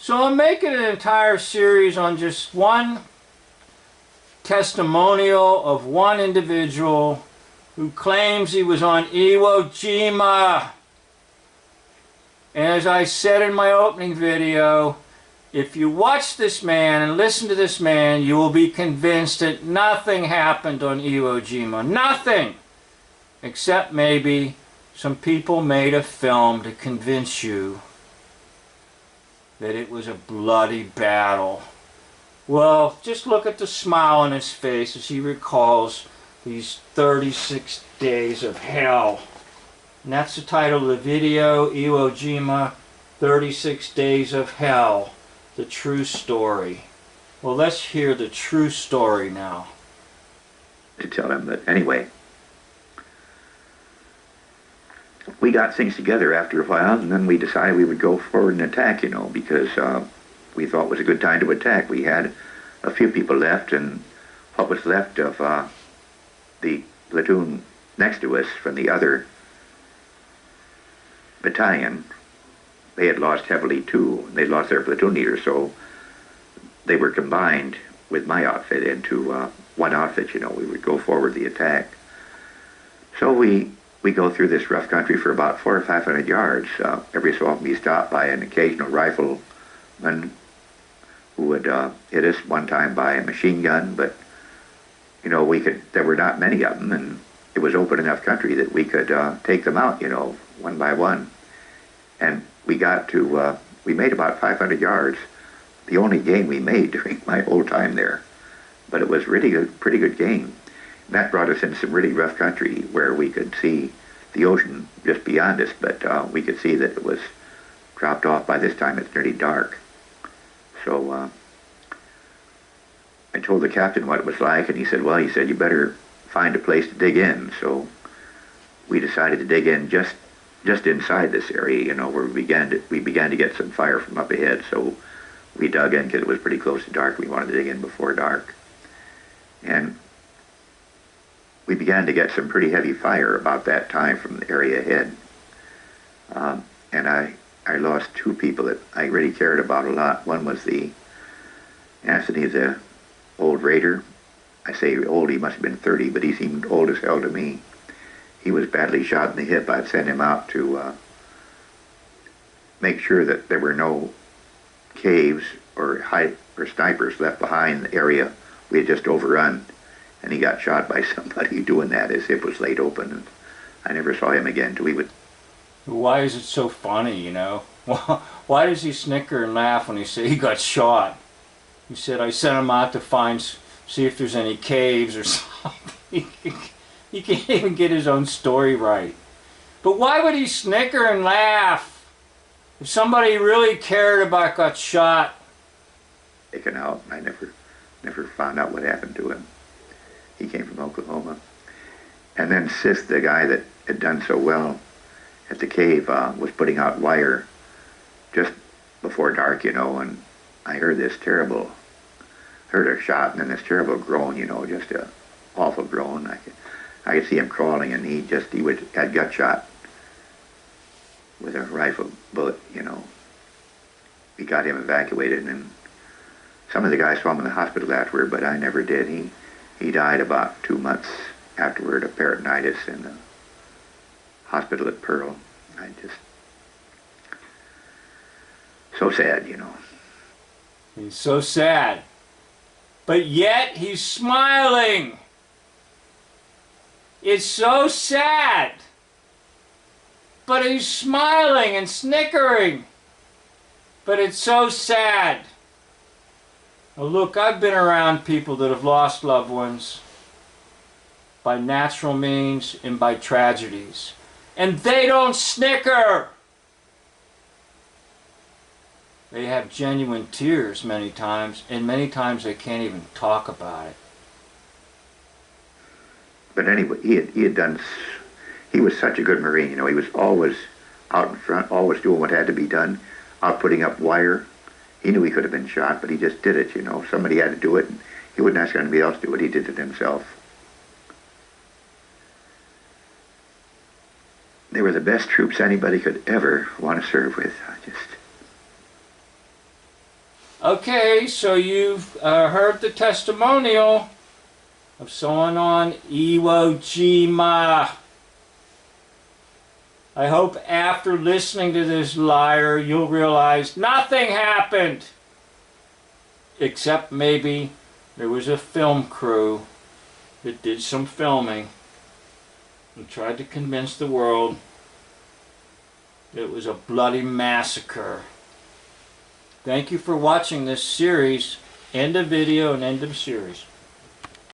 So I'm making an entire series on just one testimonial of one individual who claims he was on Iwo Jima. And as I said in my opening video, if you watch this man and listen to this man, you will be convinced that nothing happened on Iwo Jima. Nothing! Except maybe some people made a film to convince you that it was a bloody battle. Well, just look at the smile on his face as he recalls these 36 days of hell. And that's the title of the video, Iwo Jima, 36 Days of Hell, the true story. Well, let's hear the true story now. To tell him that, anyway, we got things together after a while, and then we decided we would go forward and attack, because we thought it was a good time to attack. We had a few people left, and what was left of the platoon next to us from the other battalion, they had lost heavily too. They'd lost their platoon leader, so they were combined with my outfit into one outfit. We would go forward the attack. So we go through this rough country for about 400 or 500 yards. Every so often we stopped by an occasional rifleman who would hit us, one time by a machine gun, but there were not many of them, and it was open enough country that we could take them out, one by one. And we made about 500 yards, the only gain we made during my whole time there. But it was really a pretty good gain. And that brought us into some really rough country where we could see the ocean just beyond us, but we could see that it was dropped off. By this time it's nearly dark. So I told the captain what it was like, and he said, you better find a place to dig in. So we decided to dig in just inside this area, where we began to get some fire from up ahead. So we dug in because it was pretty close to dark. We wanted to dig in before dark. And we began to get some pretty heavy fire about that time from the area ahead. And I lost two people that I really cared about a lot. One was Anthony, the old raider. I say old, he must have been 30, but he seemed old as hell to me. He was badly shot in the hip. I'd sent him out to make sure that there were no caves or snipers left behind the area we had just overrun. And he got shot by somebody doing that. His hip was laid open, and I never saw him again till he would. Why is it so funny, Why does he snicker and laugh when he said he got shot? He said, I sent him out to see if there's any caves or something. He can't even get his own story right. But why would he snicker and laugh if somebody he really cared about got shot? Taken out. I never found out what happened to him. He came from Oklahoma. And then Sith, the guy that had done so well at the cave, was putting out wire just before dark, and I heard a shot and then this terrible groan, just a awful groan. I could see him crawling, and he had gut shot with a rifle bullet, We got him evacuated, and some of the guys saw him in the hospital afterward, but I never did. He died about 2 months afterward of peritonitis in the hospital at Pearl. So sad, He's so sad. But yet he's smiling. It's so sad. But he's smiling and snickering. But it's so sad. Now look, I've been around people that have lost loved ones by natural means and by tragedies. And they don't snicker. They have genuine tears many times, and many times they can't even talk about it. But anyway, he was such a good Marine, he was always out in front, always doing what had to be done, out putting up wire. He knew he could have been shot, but he just did it, Somebody had to do it, and he wouldn't ask anybody else to do it. He did it himself. They were the best troops anybody could ever want to serve with. Okay, so you've heard the testimonial of someone on Iwo Jima. I hope after listening to this liar, you'll realize nothing happened. Except maybe there was a film crew that did some filming and tried to convince the world that it was a bloody massacre. Thank you for watching this series. End of video and end of series.